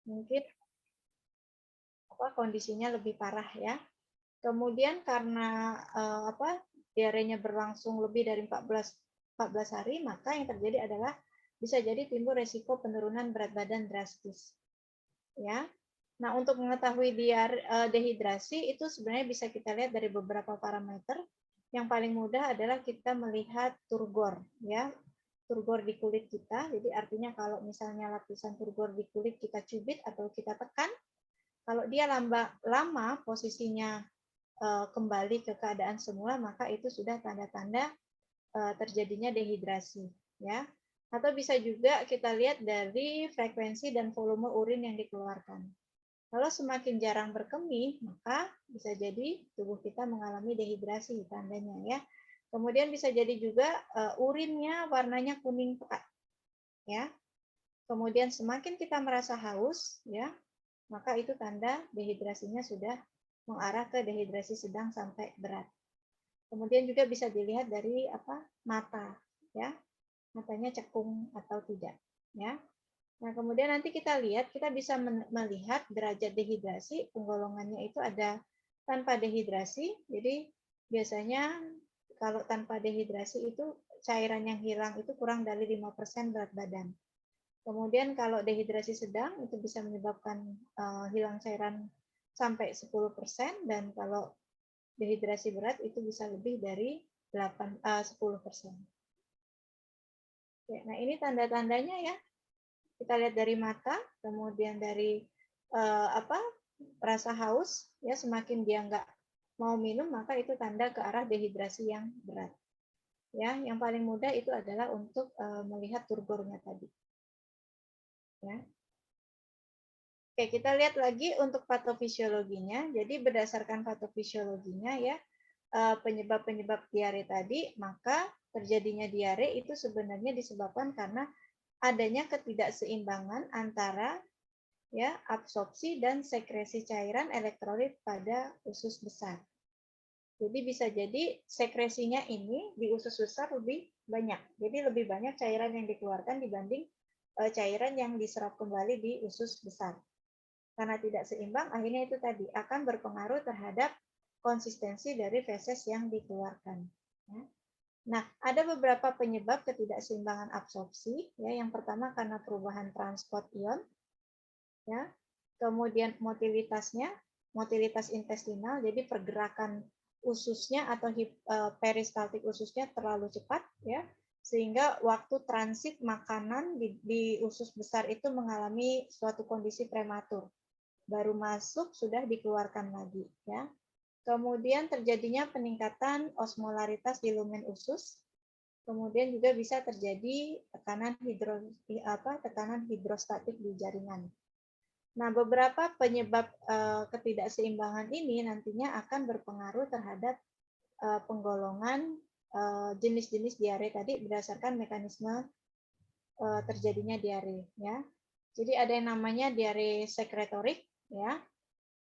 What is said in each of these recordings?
mungkin kondisinya lebih parah ya. Kemudian karena diarenya berlangsung lebih dari 14 hari, maka yang terjadi adalah bisa jadi timbul resiko penurunan berat badan drastis. Ya. Nah, untuk mengetahui dehidrasi itu sebenarnya bisa kita lihat dari beberapa parameter. Yang paling mudah adalah kita melihat turgor, ya. Turgor di kulit kita. Jadi artinya kalau misalnya lapisan turgor di kulit kita cubit atau kita tekan, kalau dia lama posisinya kembali ke keadaan semula, maka itu sudah tanda-tanda terjadinya dehidrasi, ya. Atau bisa juga kita lihat dari frekuensi dan volume urin yang dikeluarkan. Kalau semakin jarang berkemih, maka bisa jadi tubuh kita mengalami dehidrasi tandanya ya. Kemudian bisa jadi juga urinnya warnanya kuning pekat, ya. Kemudian semakin kita merasa haus, ya, maka itu tanda dehidrasinya sudah mengarah ke dehidrasi sedang sampai berat. Kemudian juga bisa dilihat dari mata, ya, matanya cekung atau tidak, ya. Nah, kemudian nanti kita lihat, kita bisa melihat derajat dehidrasi, penggolongannya itu ada tanpa dehidrasi, jadi biasanya kalau tanpa dehidrasi itu cairan yang hilang itu kurang dari 5% berat badan. Kemudian kalau dehidrasi sedang itu bisa menyebabkan hilang cairan sampai 10%, dan kalau dehidrasi berat itu bisa lebih dari 10%. Nah, ini tanda-tandanya ya. Kita lihat dari mata, kemudian dari rasa haus, ya, semakin dia nggak mau minum, maka itu tanda ke arah dehidrasi yang berat. Ya, yang paling mudah itu adalah untuk melihat turgornya tadi. Ya. Oke, kita lihat lagi untuk patofisiologinya. Jadi berdasarkan patofisiologinya ya, penyebab-penyebab diare tadi, maka terjadinya diare itu sebenarnya disebabkan karena adanya ketidakseimbangan antara ya absorpsi dan sekresi cairan elektrolit pada usus besar. Jadi bisa jadi sekresinya ini di usus besar lebih banyak. Jadi lebih banyak cairan yang dikeluarkan dibanding cairan yang diserap kembali di usus besar. Karena tidak seimbang, akhirnya itu tadi akan berpengaruh terhadap konsistensi dari feses yang dikeluarkan. Ya. Nah, ada beberapa penyebab ketidakseimbangan absorpsi. Ya, yang pertama karena perubahan transport ion. Ya, kemudian motilitas intestinal, jadi pergerakan ususnya atau peristaltik ususnya terlalu cepat, ya, sehingga waktu transit makanan di usus besar itu mengalami suatu kondisi prematur. Baru masuk sudah dikeluarkan lagi, ya. Kemudian terjadinya peningkatan osmolaritas di lumen usus. Kemudian juga bisa terjadi tekanan hidrostatik di jaringan. Nah, beberapa penyebab ketidakseimbangan ini nantinya akan berpengaruh terhadap penggolongan jenis-jenis diare tadi berdasarkan mekanisme terjadinya diare, ya. Jadi ada yang namanya diare sekretorik, ya.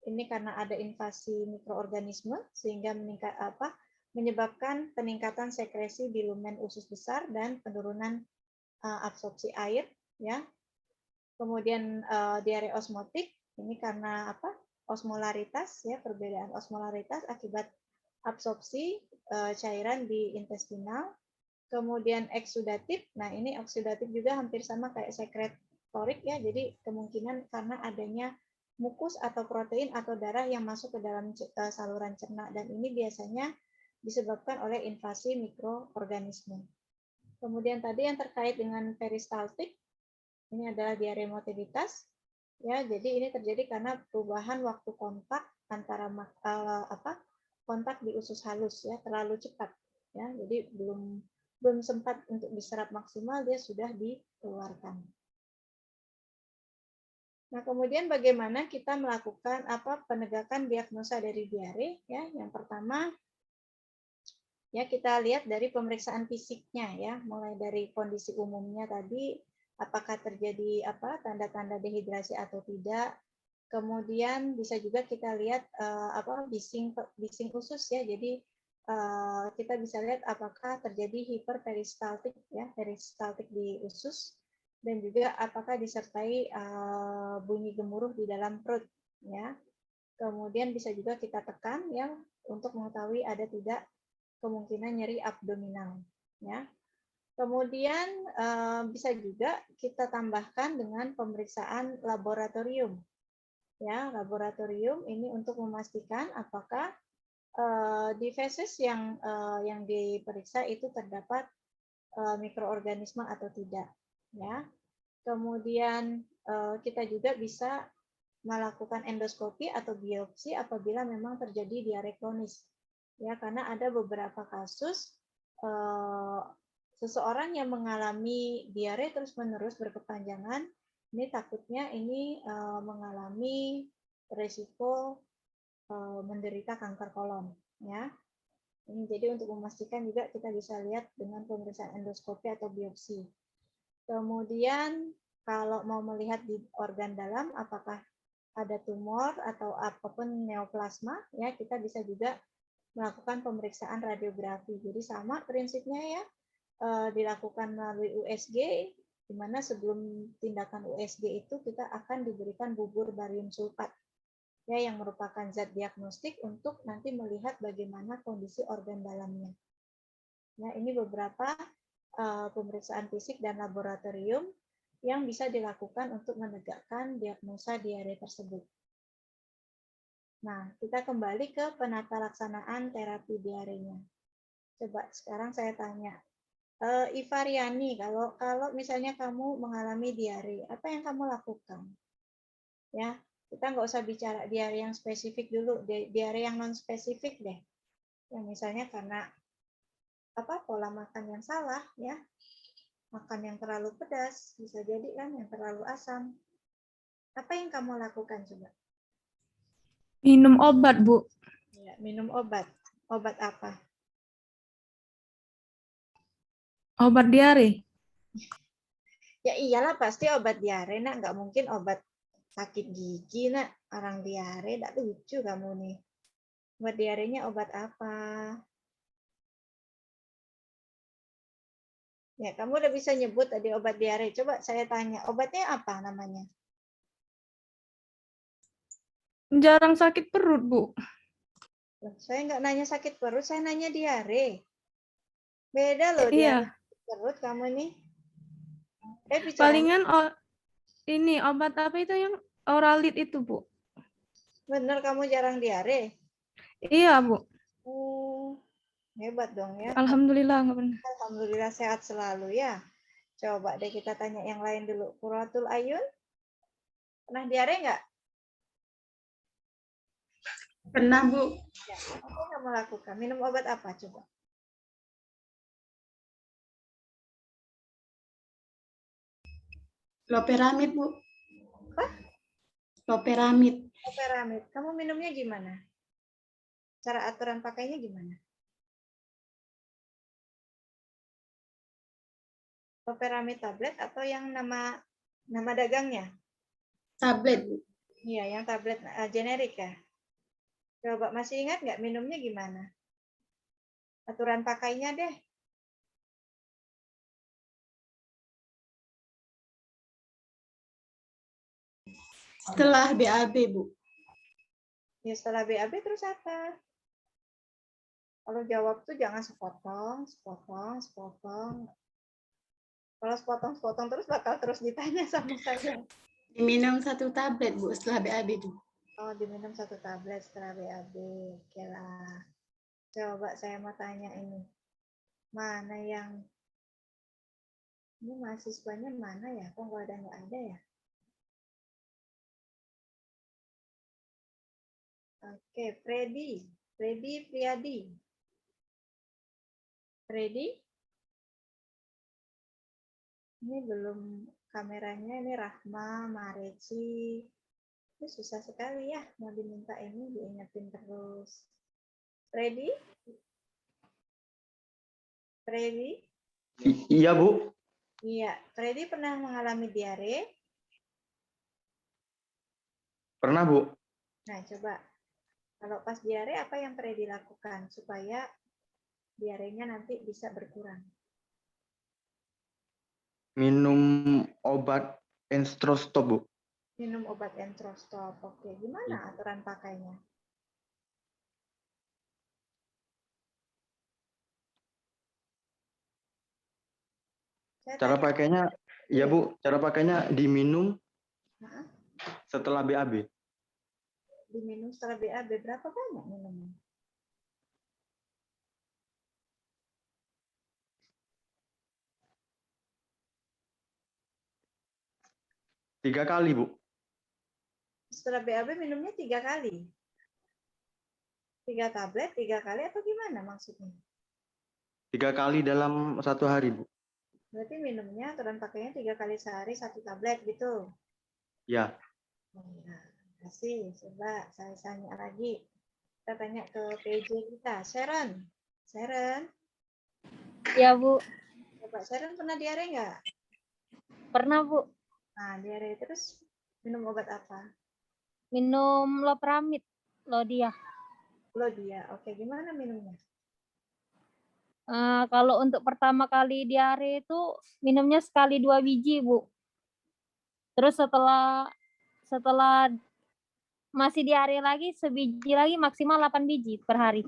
Ini karena ada invasi mikroorganisme sehingga menyebabkan peningkatan sekresi di lumen usus besar dan penurunan absorpsi air, ya. Kemudian diare osmotik, ini karena osmolaritas, ya, perbedaan osmolaritas akibat absorpsi cairan di intestinal. Kemudian eksudatif, nah ini oksudatif juga hampir sama kayak sekretorik ya, jadi kemungkinan karena adanya mukus atau protein atau darah yang masuk ke dalam saluran cerna, dan ini biasanya disebabkan oleh invasi mikroorganisme. Kemudian tadi yang terkait dengan peristaltik, ini adalah diare motilitas, ya, jadi ini terjadi karena perubahan waktu kontak antara kontak di usus halus, ya, terlalu cepat, ya, jadi belum sempat untuk diserap maksimal, dia sudah dikeluarkan. Nah, kemudian bagaimana kita melakukan penegakan diagnosa dari diare? Ya, yang pertama, ya, kita lihat dari pemeriksaan fisiknya, ya, mulai dari kondisi umumnya tadi, apakah terjadi tanda-tanda dehidrasi atau tidak. Kemudian bisa juga kita lihat bising usus, ya, jadi kita bisa lihat apakah terjadi hiperperistaltik, ya, peristaltik di usus. dan juga apakah disertai bunyi gemuruh di dalam perut, ya. Kemudian bisa juga kita tekan yang untuk mengetahui ada tidak kemungkinan nyeri abdominal, ya. Kemudian bisa juga kita tambahkan dengan pemeriksaan laboratorium, ya. Laboratorium ini untuk memastikan apakah di feses yang diperiksa itu terdapat mikroorganisme atau tidak, ya. Kemudian kita juga bisa melakukan endoskopi atau biopsi apabila memang terjadi diare kronis, ya, karena ada beberapa kasus seseorang yang mengalami diare terus-menerus berkepanjangan, ini takutnya ini mengalami resiko menderita kanker kolon, ya. Ini jadi untuk memastikan juga kita bisa lihat dengan pemeriksaan endoskopi atau biopsi. Kemudian kalau mau melihat di organ dalam apakah ada tumor atau apapun neoplasma, ya kita bisa juga melakukan pemeriksaan radiografi. Jadi sama prinsipnya ya, dilakukan melalui USG, di mana sebelum tindakan USG itu kita akan diberikan bubur barium sulfat, ya, yang merupakan zat diagnostik untuk nanti melihat bagaimana kondisi organ dalamnya. Nah, ini beberapa pemeriksaan fisik dan laboratorium yang bisa dilakukan untuk menegakkan diagnosa diare tersebut. Nah, kita kembali ke penata laksanaan terapi diarenya. Coba sekarang saya tanya, Ivariani, kalau misalnya kamu mengalami diare, apa yang kamu lakukan? Ya, kita nggak usah bicara diare yang spesifik dulu, diare yang non spesifik deh. Yang misalnya karena pola makan yang salah, ya, makan yang terlalu pedas, bisa jadi kan yang terlalu asam. Apa yang kamu lakukan coba? Minum obat, Bu. Ya, minum obat. Obat apa? Obat diare. Ya iyalah pasti obat diare, nak. Nggak mungkin obat sakit gigi, nak. Orang diare, nggak lucu kamu nih. Obat diarenya obat apa? Ya, kamu udah bisa nyebut tadi obat diare. Coba saya tanya, obatnya apa namanya? Jarang sakit perut, Bu. Saya nggak nanya sakit perut, saya nanya diare. Beda loh diare Iya. sakit perut kamu nih. Bicaranya Palingan ini obat apa itu yang Oralit itu, Bu? bener kamu jarang diare. Iya, Bu. Hebat dong ya. Alhamdulillah nggak pernah. Alhamdulillah sehat selalu ya. Coba deh kita tanya yang lain dulu. Qurratul Ayun, pernah diare nggak? Pernah, Bu. Ya. Apa yang kamu lakukan? Minum obat apa coba? Loperamid, Bu. Apa? Loperamid. Loperamid. Kamu minumnya gimana? Cara aturan pakainya gimana? Loperamid tablet atau yang nama dagangnya? Tablet, Bu. Iya, yang tablet generik ya. Coba masih ingat nggak minumnya gimana? Aturan pakainya deh. Setelah BAB, Bu. Ya setelah BAB terus apa? Kalau jawab tuh jangan sepotong, sepotong, sepotong. Kalau sepotong-sepotong terus bakal terus ditanya sama saya. Diminum 1 tablet, Bu, setelah BAB itu. Oh, diminum 1 tablet setelah BAB. Oke lah. Coba saya mau tanya ini. Mana yang... Ini mahasiswanya mana ya? Kok nggak ada ya? Oke, Freddy. Freddy Priadi. Freddy? Ini belum kameranya. Ini Rahma, Mareci. Ini susah sekali ya. Mau diminta ini, diingetin terus. Freddy? Freddy? Iya, Bu. Iya, Freddy pernah mengalami diare? Pernah, Bu. Nah, coba. Kalau pas diare, apa yang Freddy lakukan supaya diarenya nanti bisa berkurang? minum obat Enstrostop, Bu. Minum obat Entrostop. Oke, gimana aturan pakainya? Saya Cara tanya, pakainya, ya Bu, cara pakainya diminum nah, setelah BAB. diminum setelah BAB berapa banyak minumnya? Tiga kali, Bu. Setelah BAB minumnya 3 kali. 3 tablet, 3 kali atau gimana maksudnya? 3 kali dalam 1 hari, Bu. Berarti minumnya aturan pakainya 3 kali sehari 1 tablet gitu. Ya, Nah, kasih, coba saya tanya lagi. Kita tanya ke PJ kita, Sharon. Sharon, Ya, Bu. coba Sharon pernah diare nggak? Pernah, Bu. Nah, diare terus minum obat apa? Minum Loperamid. Dia. Lo dia. Oke, gimana minumnya? Kalau untuk pertama kali diare itu minumnya sekali 2 biji, Bu. Terus setelah masih diare lagi, sebiji lagi maksimal 8 biji per hari.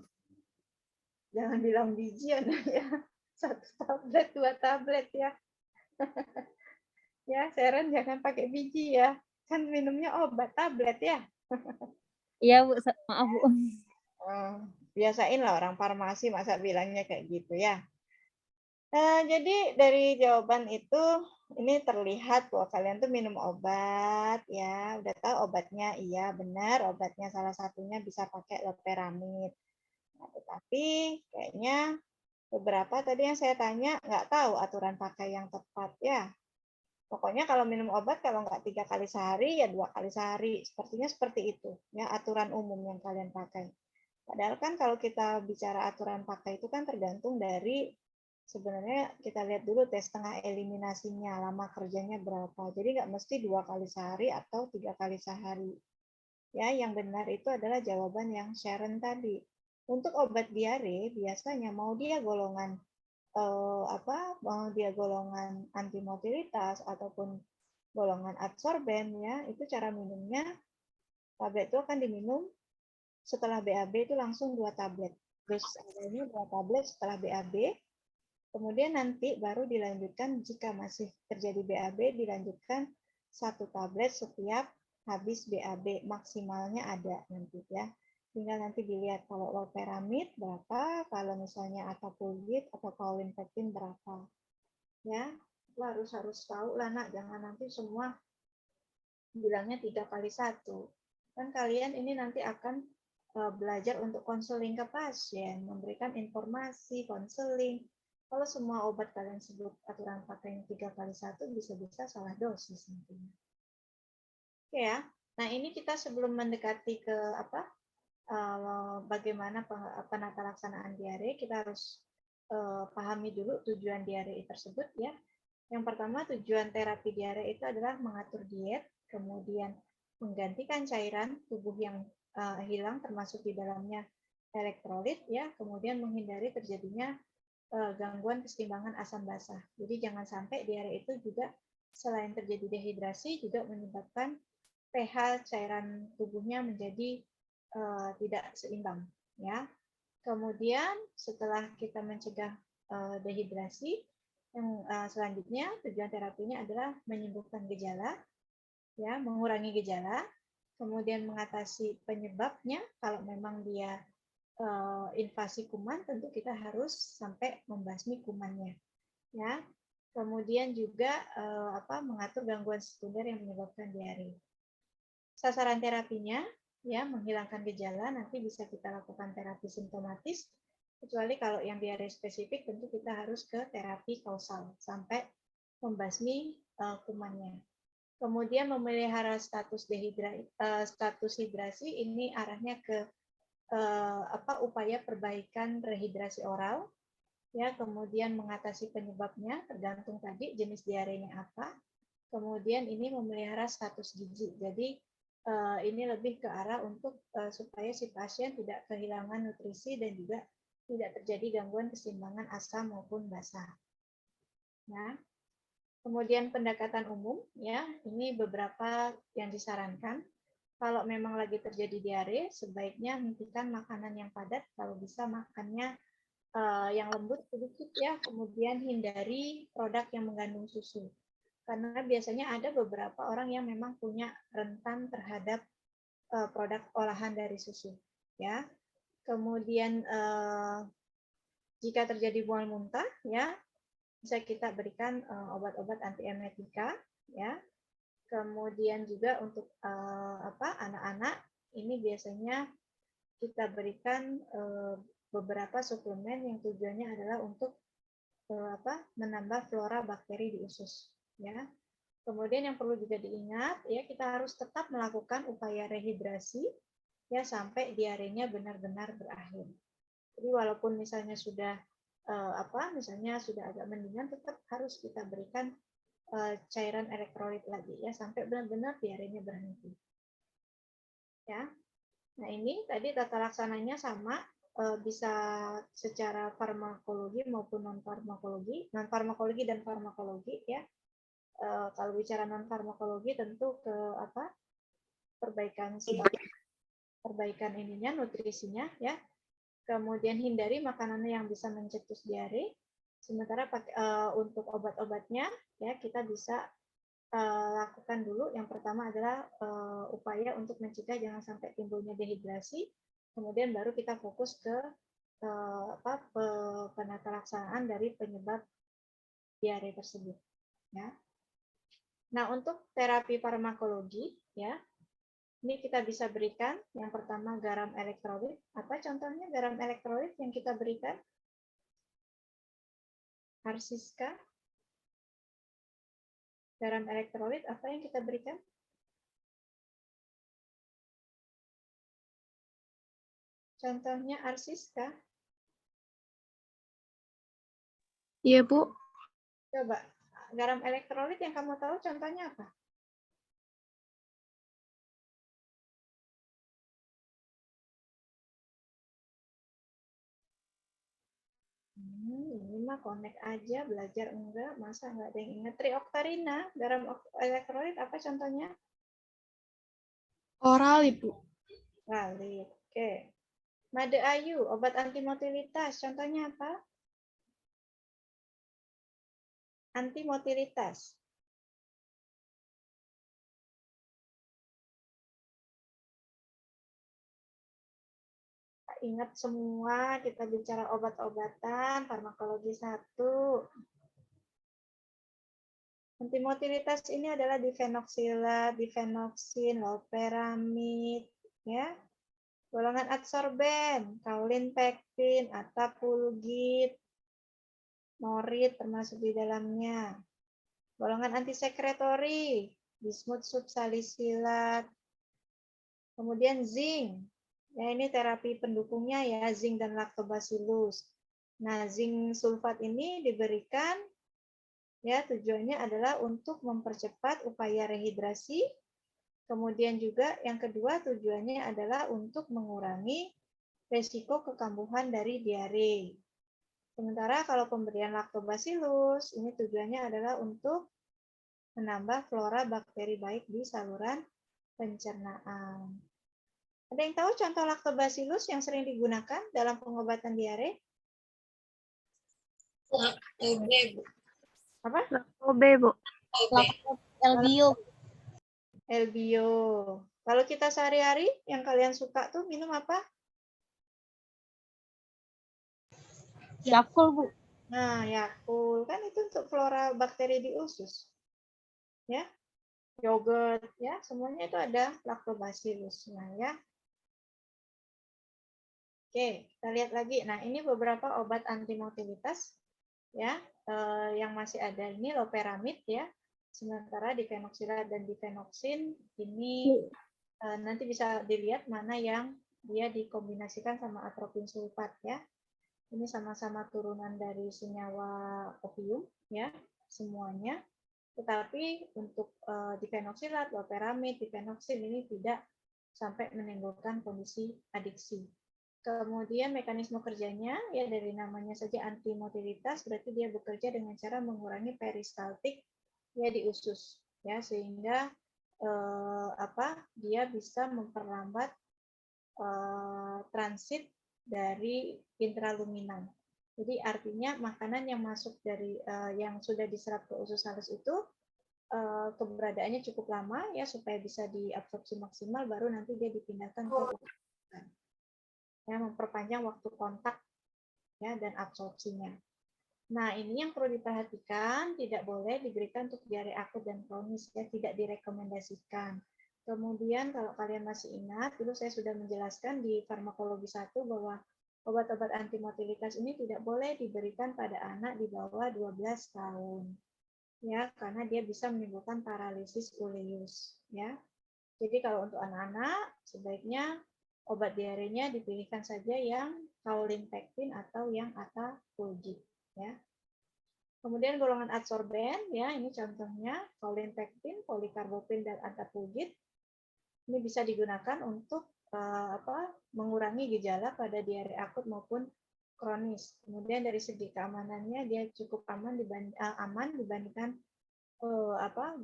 Jangan bilang biji ya, ya. 1 tablet, 2 tablet ya. Ya, Sharon jangan pakai biji ya. Kan minumnya obat tablet ya. Iya, Bu. Maaf, Bu. Biasain lah orang farmasi masa bilangnya kayak gitu ya. Jadi dari jawaban itu ini terlihat bahwa kalian tuh minum obat ya, udah tahu obatnya, iya benar obatnya salah satunya bisa pakai loperamid. Nah, tetapi kayaknya beberapa tadi yang saya tanya nggak tahu aturan pakai yang tepat ya. Pokoknya kalau minum obat kalau nggak 3 kali sehari ya 2 kali sehari. Sepertinya seperti itu ya aturan umum yang kalian pakai. Padahal kan kalau kita bicara aturan pakai itu kan tergantung dari sebenarnya kita lihat dulu tes setengah eliminasinya, lama kerjanya berapa. Jadi nggak mesti 2 kali sehari atau 3 kali sehari. Ya, yang benar itu adalah jawaban yang Sharon tadi. Untuk obat diare biasanya mau dia golongan mau dia golongan antimotilitas ataupun golongan adsorben ya, itu cara minumnya tablet itu akan diminum setelah BAB itu langsung 2 tablet. Dosis awalnya 2 tablet setelah BAB, kemudian nanti baru dilanjutkan jika masih terjadi BAB dilanjutkan 1 tablet setiap habis BAB, maksimalnya ada nanti ya. Tinggal nanti dilihat kalau loperamid berapa, kalau misalnya atapulgit atau kaulinpektin berapa. Ya, itu harus tahu lah nak, jangan nanti semua bilangnya 3 kali 1. Kan kalian ini nanti akan belajar untuk konseling ke pasien, memberikan informasi, konseling. Kalau semua obat kalian sebut aturan pakai 3 kali 1, bisa-bisa salah dosis nantinya. Oke ya. Nah, ini kita sebelum mendekati ke bagaimana penata laksanaan diare, kita harus pahami dulu tujuan diare tersebut ya. Yang pertama, tujuan terapi diare itu adalah mengatur diet, kemudian menggantikan cairan tubuh yang hilang termasuk di dalamnya elektrolit ya, kemudian menghindari terjadinya gangguan keseimbangan asam basah. Jadi jangan sampai diare itu juga selain terjadi dehidrasi juga menyebabkan pH cairan tubuhnya menjadi tidak seimbang ya. Kemudian setelah kita mencegah dehidrasi, yang selanjutnya tujuan terapinya adalah menyembuhkan gejala, ya, mengurangi gejala, kemudian mengatasi penyebabnya. Kalau memang dia invasi kuman, tentu kita harus sampai membasmi kumannya, ya. Kemudian juga mengatur gangguan sekunder yang menyebabkan diare. Sasaran terapinya, ya, menghilangkan gejala. Nanti bisa kita lakukan terapi simptomatis. Kecuali kalau yang diare spesifik, tentu kita harus ke terapi kausal sampai membasmi kumannya. Kemudian memelihara status hidrasi ini arahnya ke upaya perbaikan rehidrasi oral, ya, kemudian mengatasi penyebabnya tergantung tadi jenis diarenya apa. Kemudian ini memelihara status gizi. Jadi ini lebih ke arah untuk supaya si pasien tidak kehilangan nutrisi dan juga tidak terjadi gangguan keseimbangan asam maupun basa. Nah, Kemudian pendekatan umum, ya, ini beberapa yang disarankan. Kalau memang lagi terjadi diare, sebaiknya hentikan makanan yang padat, kalau bisa makannya yang lembut sedikit ya. Kemudian hindari produk yang mengandung susu, karena biasanya ada beberapa orang yang memang punya rentan terhadap produk olahan dari susu, ya. Kemudian jika terjadi mual muntah, ya, bisa kita berikan obat-obat antiemetika, ya. Kemudian juga untuk anak-anak ini biasanya kita berikan beberapa suplemen yang tujuannya adalah untuk menambah flora bakteri di usus, ya. Kemudian yang perlu juga diingat, ya, kita harus tetap melakukan upaya rehidrasi ya sampai diarenya benar-benar berakhir. Jadi walaupun misalnya sudah misalnya sudah agak mendingan, tetap harus kita berikan cairan elektrolit lagi ya sampai benar-benar diarenya berhenti. Ya. Nah, ini tadi tata laksananya sama, bisa secara farmakologi maupun non-farmakologi dan farmakologi ya. Kalau bicara non-farmakologi tentu ke perbaikan ininya, nutrisinya ya. Kemudian hindari makanan yang bisa mencetus diare. Sementara untuk obat-obatnya ya kita bisa lakukan dulu. Yang pertama adalah upaya untuk mencegah jangan sampai timbulnya dehidrasi. Kemudian baru kita fokus ke penata laksanaan dari penyebab diare tersebut. Ya. Nah, untuk terapi farmakologi, ya, ini kita bisa berikan yang pertama garam elektrolit. Apa contohnya garam elektrolit yang kita berikan? Arsiska. Garam elektrolit apa yang kita berikan? Contohnya Arsiska. Iya, Bu. Coba, garam elektrolit yang kamu tahu contohnya apa? Ini mah connect aja, belajar enggak, masa enggak ada yang ingat. Trioktarina, garam elektrolit apa contohnya? Oral, Ibu. Valid. Oke. Made ayu, obat antimotilitas, contohnya apa? Antimotilitas. Ingat semua, kita bicara obat-obatan, farmakologi 1. Antimotilitas ini adalah difenoksilat, difenoksin, loperamid, ya. Golongan adsorben, kaulin pektin, atapulgit, norit termasuk di dalamnya. Golongan antisekretori, bismut subsalisilat. Kemudian zinc. Ya, ini terapi pendukungnya ya, zinc dan lactobacillus. Nah, zinc sulfat ini diberikan ya tujuannya adalah untuk mempercepat upaya rehidrasi. Kemudian juga yang kedua tujuannya adalah untuk mengurangi resiko kekambuhan dari diare. Sementara kalau pemberian lactobacillus ini tujuannya adalah untuk menambah flora bakteri baik di saluran pencernaan. Ada yang tahu contoh lactobacillus yang sering digunakan dalam pengobatan diare? Apa? OB, Bu. LBO. LBO. Kalau kita sehari-hari yang kalian suka tuh minum apa? Yakult, Bu. Nah, Yakult kan itu untuk flora bakteri di usus. Ya. Yogurt ya, semuanya itu ada lactobacillus-nya ya. Oke, kita lihat lagi. Nah, ini beberapa obat antimotilitas ya, yang masih ada ini loperamid ya. Sementara difenoksilat dan difenoksin ini nanti bisa dilihat mana yang dia dikombinasikan sama atropin sulfat ya. Ini sama-sama turunan dari senyawa opium ya, semuanya. Tetapi untuk difenoksilat, loperamid, difenoksin ini tidak sampai menimbulkan kondisi adiksi. Kemudian mekanisme kerjanya ya dari namanya saja antimotilitas, berarti dia bekerja dengan cara mengurangi peristaltik ya di usus, ya sehingga dia bisa memperlambat transit dari intraluminal. Jadi artinya makanan yang masuk dari yang sudah diserap ke usus halus itu keberadaannya cukup lama ya supaya bisa diabsorpsi maksimal, baru nanti dia dipindahkan ke usus, ya memperpanjang waktu kontak ya dan absorpsinya. Nah, ini yang perlu diperhatikan, tidak boleh diberikan untuk diare akut dan kronis, ya, tidak direkomendasikan. Kemudian kalau kalian masih ingat, dulu saya sudah menjelaskan di farmakologi 1 bahwa obat-obat antimotilitas ini tidak boleh diberikan pada anak di bawah 12 tahun. Ya, karena dia bisa menimbulkan paralisis uleus, ya. Jadi kalau untuk anak-anak sebaiknya obat diarenya dipilihkan saja yang kaulinpektin atau yang atapulgit, ya. Kemudian golongan adsorben, ya ini contohnya kaulinpektin, polikarbopin dan atapulgit. Ini bisa digunakan untuk mengurangi gejala pada diare akut maupun kronis. Kemudian dari segi keamanannya dia cukup aman dibandingkan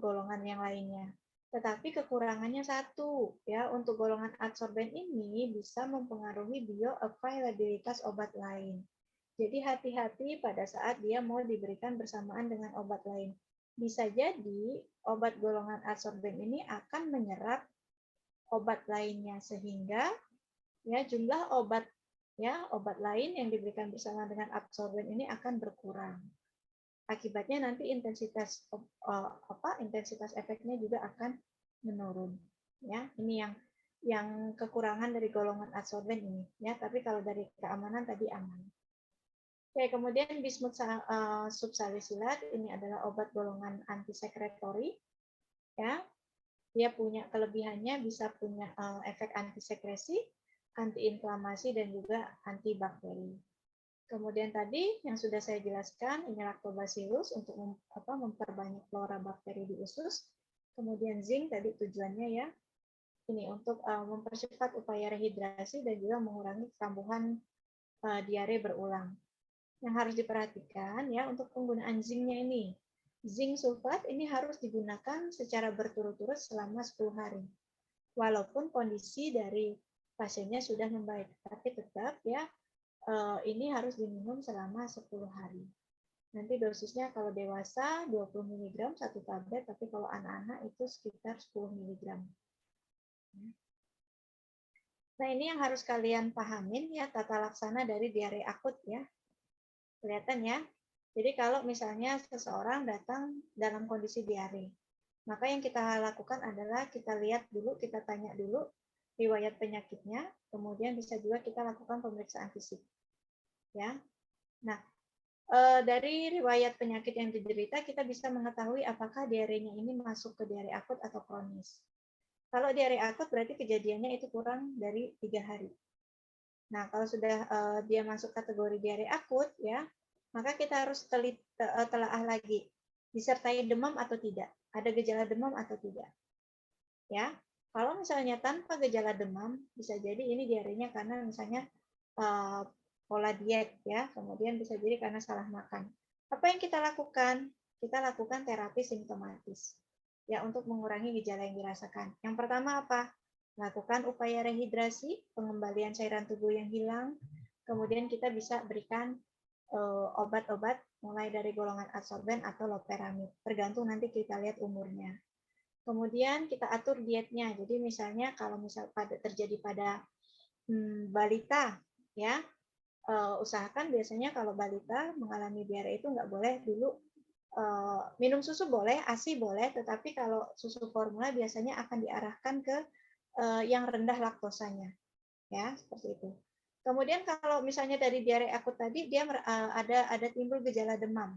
golongan yang lainnya. Tetapi kekurangannya satu, ya untuk golongan adsorben ini bisa mempengaruhi bioavailabilitas obat lain. Jadi hati-hati pada saat dia mau diberikan bersamaan dengan obat lain. Bisa jadi obat golongan adsorben ini akan menyerap obat lainnya sehingga ya jumlah obat lain yang diberikan bersama dengan adsorben ini akan berkurang. Akibatnya nanti intensitas efeknya juga akan menurun. Ya, ini yang kekurangan dari golongan adsorben ini. Ya, tapi kalau dari keamanan tadi aman. Oke, kemudian bismut subsalisilat ini adalah obat golongan antisekretori. Ya, dia punya kelebihannya bisa punya efek antisekresi, antiinflamasi dan juga antibakteri. Kemudian tadi yang sudah saya jelaskan ini lactobacillus untuk memperbanyak flora bakteri di usus. Kemudian zinc tadi tujuannya ya ini untuk mempercepat upaya rehidrasi dan juga mengurangi kambuhan diare berulang. Yang harus diperhatikan ya untuk penggunaan zincnya ini. Zinc sulfat ini harus digunakan secara berturut-turut selama 10 hari. Walaupun kondisi dari pasiennya sudah membaik, tapi tetap ya ini harus diminum selama 10 hari. Nanti dosisnya kalau dewasa 20 mg 1 tablet, tapi kalau anak-anak itu sekitar 10 mg. Nah, ini yang harus kalian pahamin ya tata laksana dari diare akut ya. Kelihatan ya. Jadi kalau misalnya seseorang datang dalam kondisi diare, maka yang kita lakukan adalah kita lihat dulu, kita tanya dulu riwayat penyakitnya, kemudian bisa juga kita lakukan pemeriksaan fisik. Ya. Nah, dari riwayat penyakit yang diderita kita bisa mengetahui apakah diarenya ini masuk ke diare akut atau kronis. Kalau diare akut berarti kejadiannya itu kurang dari 3 hari. Nah, kalau sudah dia masuk kategori diare akut, ya, maka kita harus telaah lagi, disertai demam atau tidak, ada gejala demam atau tidak. Ya, kalau misalnya tanpa gejala demam, bisa jadi ini diarenya karena misalnya pola diet, ya, kemudian bisa jadi karena salah makan. Apa yang kita lakukan? Kita lakukan terapi simptomatis, ya, untuk mengurangi gejala yang dirasakan. Yang pertama apa? Lakukan upaya rehidrasi, pengembalian cairan tubuh yang hilang, kemudian kita bisa berikan obat-obat mulai dari golongan adsorben atau loperamid, tergantung nanti kita lihat umurnya. Kemudian kita atur dietnya, jadi misalnya kalau terjadi pada balita, ya usahakan biasanya kalau balita mengalami diare itu nggak boleh dulu minum susu boleh, ASI boleh, tetapi kalau susu formula biasanya akan diarahkan ke yang rendah laktosanya, ya seperti itu. Kemudian kalau misalnya dari diare akut tadi dia ada timbul gejala demam,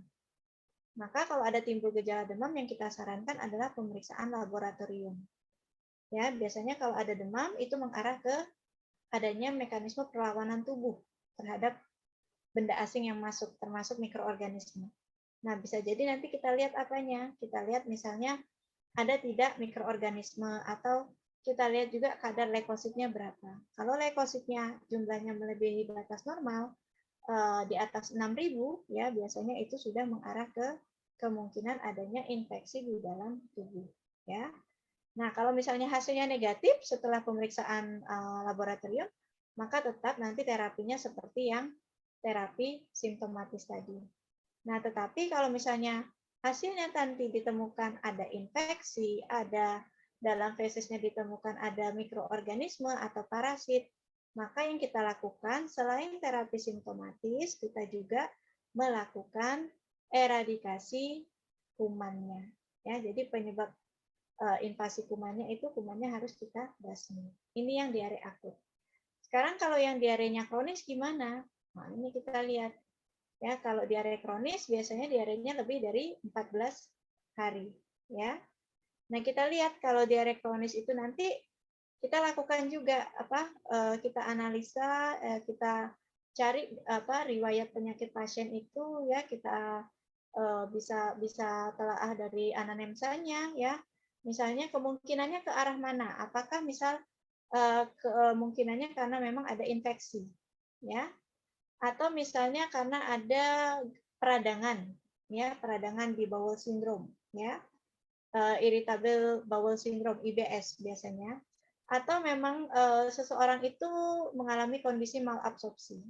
maka kalau ada timbul gejala demam yang kita sarankan adalah pemeriksaan laboratorium. Ya biasanya kalau ada demam itu mengarah ke adanya mekanisme perlawanan tubuh terhadap benda asing yang masuk, termasuk mikroorganisme. Nah bisa jadi nanti kita lihat apanya, kita lihat misalnya ada tidak mikroorganisme atau kita lihat juga kadar leukositnya berapa. Kalau leukositnya jumlahnya melebihi batas normal di atas 6.000 ya biasanya itu sudah mengarah ke kemungkinan adanya infeksi di dalam tubuh. Ya. Nah, kalau misalnya hasilnya negatif setelah pemeriksaan laboratorium, maka tetap nanti terapinya seperti yang terapi simptomatis tadi. Nah, tetapi kalau misalnya hasilnya nanti ditemukan ada infeksi, ada dalam fesisnya ditemukan ada mikroorganisme atau parasit, maka yang kita lakukan selain terapi simptomatis, kita juga melakukan eradikasi kumannya. Ya, jadi penyebab invasi kumannya itu kumannya harus kita basmi. Ini yang diare akut. Sekarang kalau yang diarenya kronis gimana? Nah, ini kita lihat. Ya, kalau diare kronis biasanya diarenya lebih dari 14 hari, ya. Nah, kita lihat kalau diare kronis itu nanti kita lakukan juga kita analisa, kita cari riwayat penyakit pasien itu, ya, kita bisa telaah dari anamnesanya, ya. Misalnya kemungkinannya ke arah mana? Apakah misal kemungkinannya karena memang ada infeksi, ya, atau misalnya karena ada peradangan, ya, peradangan di bowel syndrome, ya, irritable bowel syndrome (IBS) biasanya, atau memang seseorang itu mengalami kondisi malabsorpsi.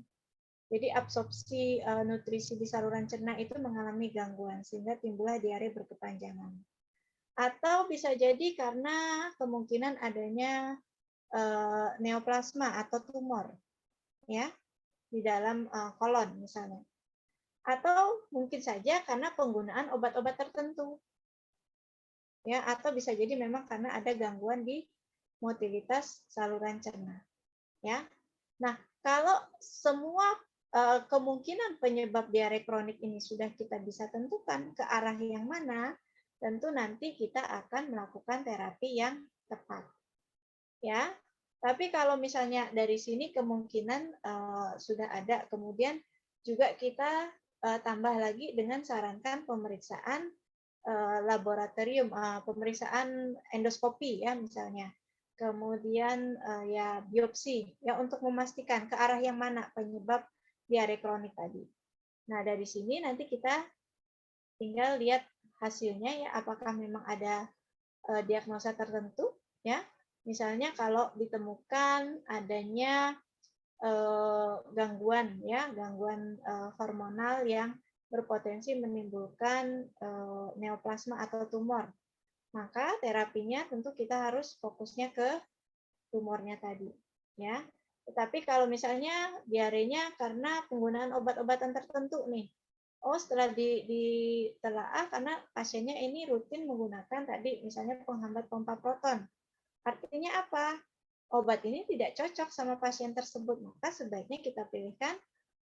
Jadi absorpsi nutrisi di saluran cerna itu mengalami gangguan sehingga timbullah diare berkepanjangan. Atau bisa jadi karena kemungkinan adanya neoplasma atau tumor, ya, di dalam kolon misalnya. Atau mungkin saja karena penggunaan obat-obat tertentu, ya, atau bisa jadi memang karena ada gangguan di motilitas saluran cerna, ya. Nah, kalau semua kemungkinan penyebab diare kronik ini sudah kita bisa tentukan ke arah yang mana, tentu nanti kita akan melakukan terapi yang tepat. Ya. Tapi kalau misalnya dari sini kemungkinan sudah ada, kemudian juga kita tambah lagi dengan sarankan pemeriksaan laboratorium, pemeriksaan endoskopi, ya, misalnya. Kemudian ya biopsi, ya, untuk memastikan ke arah yang mana penyebab diare kronik tadi. Nah, dari sini nanti kita tinggal lihat hasilnya, ya, apakah memang ada diagnosa tertentu, ya. Misalnya kalau ditemukan adanya gangguan, ya, gangguan hormonal yang berpotensi menimbulkan neoplasma atau tumor, maka terapinya tentu kita harus fokusnya ke tumornya tadi, ya. Tetapi kalau misalnya diarenya karena penggunaan obat-obatan tertentu nih, setelah ditelaah karena pasiennya ini rutin menggunakan tadi misalnya penghambat pompa proton. Artinya apa? Obat ini tidak cocok sama pasien tersebut, maka sebaiknya kita pilihkan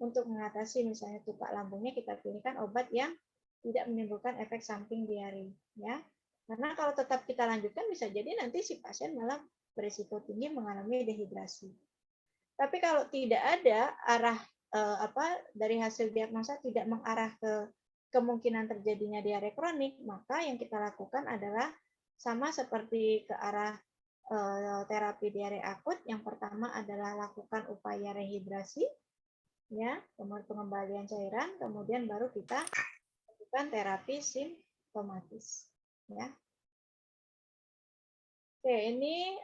untuk mengatasi misalnya tupak lambungnya, kita pilihkan obat yang tidak menimbulkan efek samping diare, ya. Karena kalau tetap kita lanjutkan bisa jadi nanti si pasien malah berisiko tinggi mengalami dehidrasi. Tapi kalau tidak ada arah dari hasil diagnosa tidak mengarah ke kemungkinan terjadinya diare kronik, maka yang kita lakukan adalah sama seperti ke arah terapi diare akut. Yang pertama adalah lakukan upaya rehidrasi, ya, pengembalian cairan, kemudian baru kita lakukan terapi simptomatis, ya. Oke, ini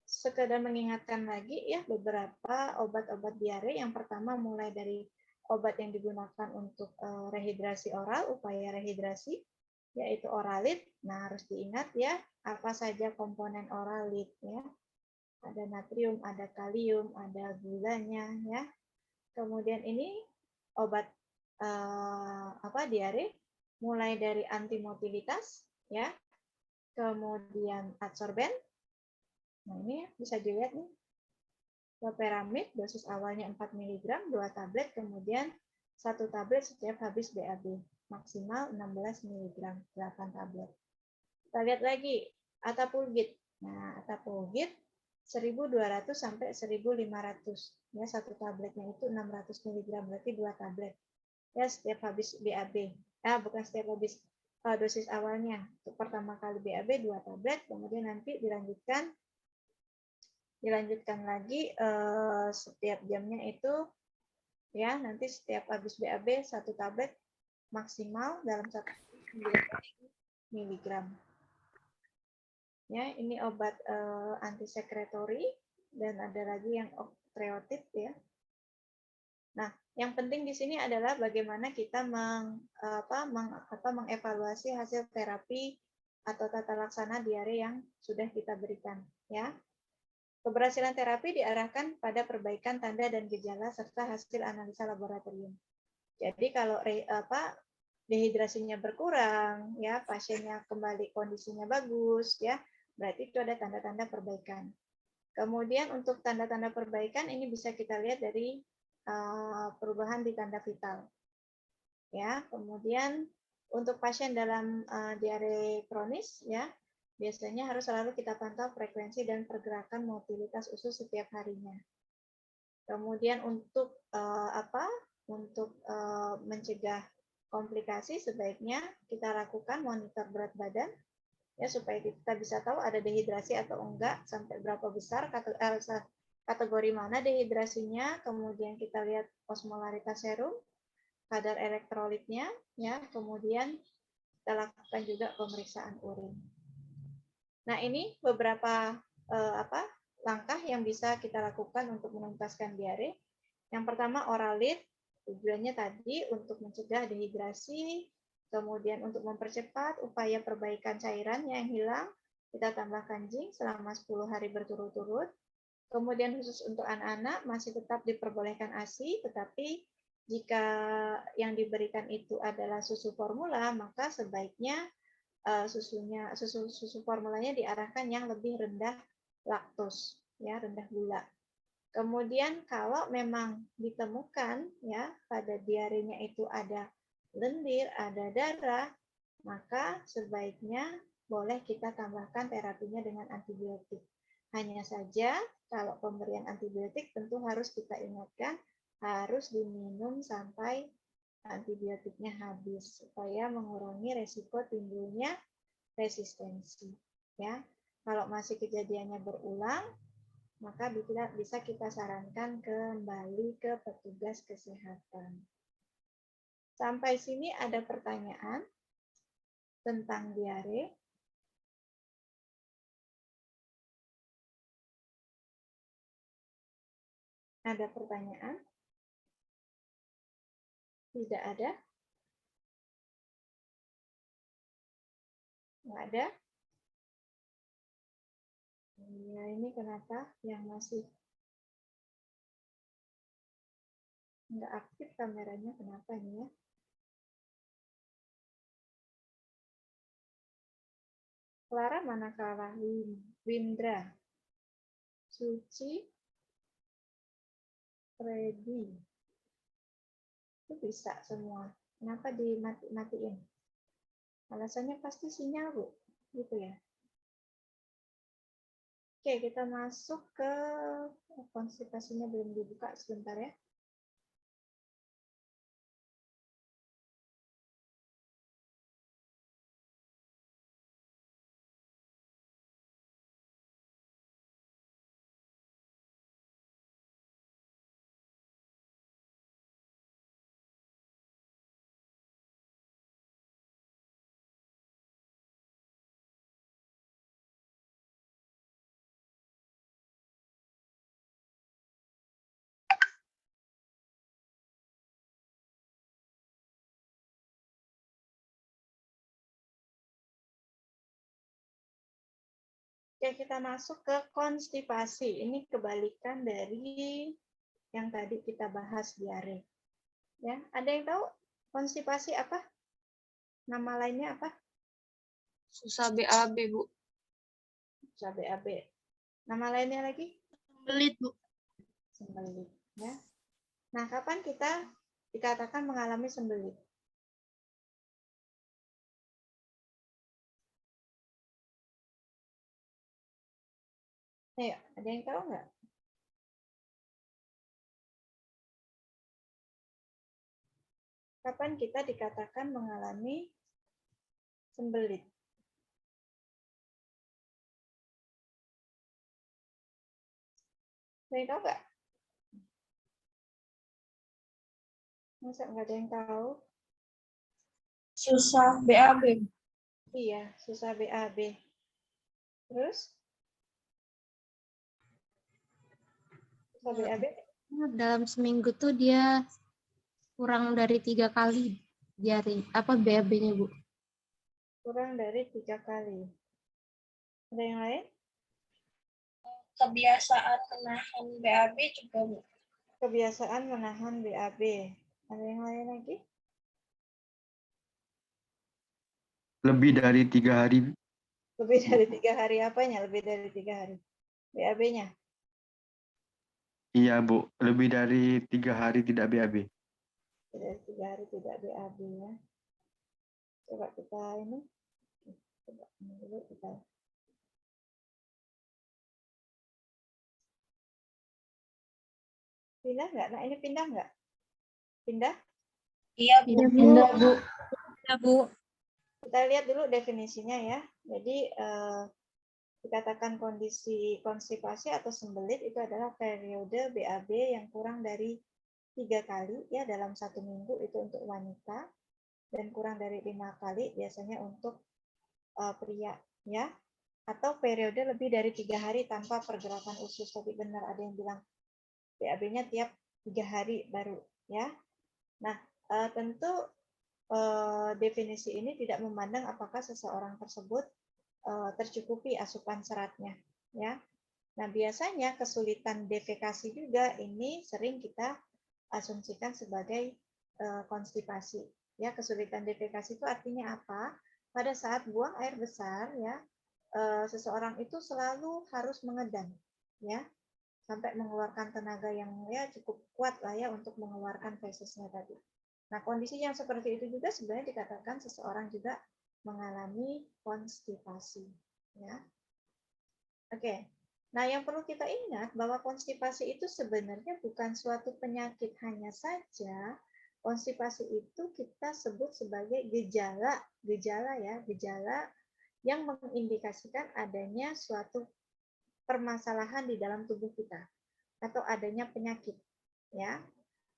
sekedar mengingatkan lagi, ya, beberapa obat-obat diare. Yang pertama mulai dari obat yang digunakan untuk rehidrasi oral, upaya rehidrasi, yaitu Oralit. Nah, harus diingat, ya, apa saja komponen Oralit, ya. Ada natrium, ada kalium, ada gulanya, ya. Kemudian ini obat diare mulai dari antimotilitas, ya. Kemudian adsorben. Nah, ini bisa dilihat nih. Loperamid, dosis awalnya 4 mg, 2 tablet, kemudian 1 tablet setiap habis BAB. Maksimal 16 mg, 8 tablet. Kita lihat lagi, Atapulgit. Nah, Atapulgit 1.200 sampai 1.500. Ya, 1 tabletnya itu 600 mg, berarti 2 tablet. Ya, setiap habis BAB. Bukan setiap habis dosis awalnya. Untuk pertama kali BAB 2 tablet, kemudian nanti dilanjutkan lagi setiap jamnya itu, ya, nanti setiap habis BAB 1 tablet maksimal dalam 1 miligram. Ya, ini obat antisekretori dan ada lagi yang oktriotit ya. Nah, yang penting di sini adalah bagaimana kita mengevaluasi hasil terapi atau tata laksana diare yang sudah kita berikan ya. Keberhasilan terapi diarahkan pada perbaikan tanda dan gejala serta hasil analisa laboratorium. Jadi kalau dehidrasinya berkurang, ya pasiennya kembali kondisinya bagus, ya berarti itu ada tanda-tanda perbaikan. Kemudian untuk tanda-tanda perbaikan ini bisa kita lihat dari perubahan di tanda vital. Ya, kemudian untuk pasien dalam diare kronis, ya biasanya harus selalu kita pantau frekuensi dan pergerakan mobilitas usus setiap harinya. Kemudian untuk mencegah komplikasi sebaiknya kita lakukan monitor berat badan ya supaya kita bisa tahu ada dehidrasi atau enggak, sampai berapa besar kategori mana dehidrasinya, kemudian kita lihat osmolaritas serum, kadar elektrolitnya ya, kemudian kita lakukan juga pemeriksaan urin. Nah, ini beberapa langkah yang bisa kita lakukan untuk menuntaskan diare. Yang pertama oralit, tujuannya tadi untuk mencegah dehidrasi, kemudian untuk mempercepat upaya perbaikan cairan yang hilang, kita tambahkan zinc selama 10 hari berturut-turut. Kemudian khusus untuk anak-anak masih tetap diperbolehkan ASI, tetapi jika yang diberikan itu adalah susu formula, maka sebaiknya susu formulanya diarahkan yang lebih rendah laktos, ya rendah gula. Kemudian kalau memang ditemukan ya pada diarenya itu ada lendir, ada darah, maka sebaiknya boleh kita tambahkan terapinya dengan antibiotik. Hanya saja kalau pemberian antibiotik tentu harus kita ingatkan harus diminum sampai antibiotiknya habis supaya mengurangi resiko timbulnya resistensi. Ya, kalau masih kejadiannya berulang, maka bisa kita sarankan kembali ke petugas kesehatan. Sampai sini ada pertanyaan tentang diare? Ada pertanyaan? Tidak ada? Nggak ada? Ya, ini kenapa yang masih nggak aktif kameranya? Kenapa ini ya? Clara mana Clara? Windra. Suci. Freddy. Itu bisa semua. Kenapa dimatiin? Alasannya pasti sinyal, Bu. Gitu ya. Oke, kita masuk ke konsultasinya belum dibuka sebentar ya. Oke, kita masuk ke konstipasi. Ini kebalikan dari yang tadi kita bahas diare. Ya, ada yang tahu konstipasi apa? Nama lainnya apa? Susah BAB, Bu. Susah BAB. Nama lainnya lagi? Belit, Bu. Sembelit. Ya. Nah, kapan kita dikatakan mengalami sembelit? Ayo, ada yang tahu nggak? Kapan kita dikatakan mengalami sembelit? Ada yang tahu nggak? Masa nggak ada yang tahu? susah BAB. Iya, susah BAB. Terus? Susah BAB? Dalam seminggu tuh dia kurang dari 3 kali diare, BAB-nya, Bu. Kurang dari 3 kali. Ada yang lain? Kebiasaan menahan BAB juga, Bu. Kebiasaan menahan BAB. Ada yang lain lagi? Lebih dari 3 hari. Lebih dari 3 hari apanya? Lebih dari 3 hari. BAB-nya? Iya, Bu. Lebih dari 3 hari tidak BAB. Lebih dari 3 hari tidak BAB ya. Coba kita ini. Coba ini dulu kita. Pindah nggak? Nah ini pindah nggak? Pindah? Iya, Bu. Pindah, Bu. Ya, Bu. Kita lihat dulu definisinya ya. Jadi dikatakan kondisi konstipasi atau sembelit itu adalah periode BAB yang kurang dari 3 kali ya dalam 1 minggu itu untuk wanita dan kurang dari 5 kali biasanya untuk pria ya, atau periode lebih dari 3 hari tanpa pergerakan usus. Tapi benar ada yang bilang BAB-nya tiap 3 hari baru ya. Nah tentu definisi ini tidak memandang apakah seseorang tersebut tercukupi asupan seratnya ya. Nah, biasanya kesulitan defekasi juga ini sering kita asumsikan sebagai konstipasi. Ya, kesulitan defekasi itu artinya apa? Pada saat buang air besar ya, seseorang itu selalu harus mengedang ya, sampai mengeluarkan tenaga yang ya cukup kuat lah ya untuk mengeluarkan fesesnya tadi. Nah, kondisi yang seperti itu juga sebenarnya dikatakan seseorang juga mengalami konstipasi ya. Oke. Nah, yang perlu kita ingat bahwa konstipasi itu sebenarnya bukan suatu penyakit, hanya saja konstipasi itu kita sebut sebagai gejala yang mengindikasikan adanya suatu permasalahan di dalam tubuh kita atau adanya penyakit ya.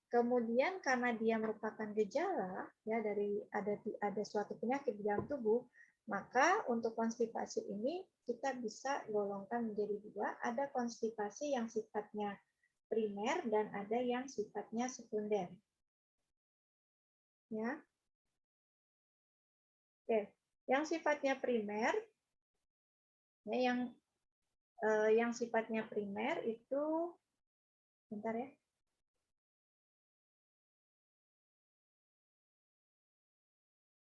Kemudian karena dia merupakan gejala ya dari ada suatu penyakit di dalam tubuh, maka untuk konstipasi ini kita bisa golongkan menjadi 2, ada konstipasi yang sifatnya primer dan ada yang sifatnya sekunder. Ya. Oke, yang sifatnya primer ya yang sifatnya primer itu bentar ya.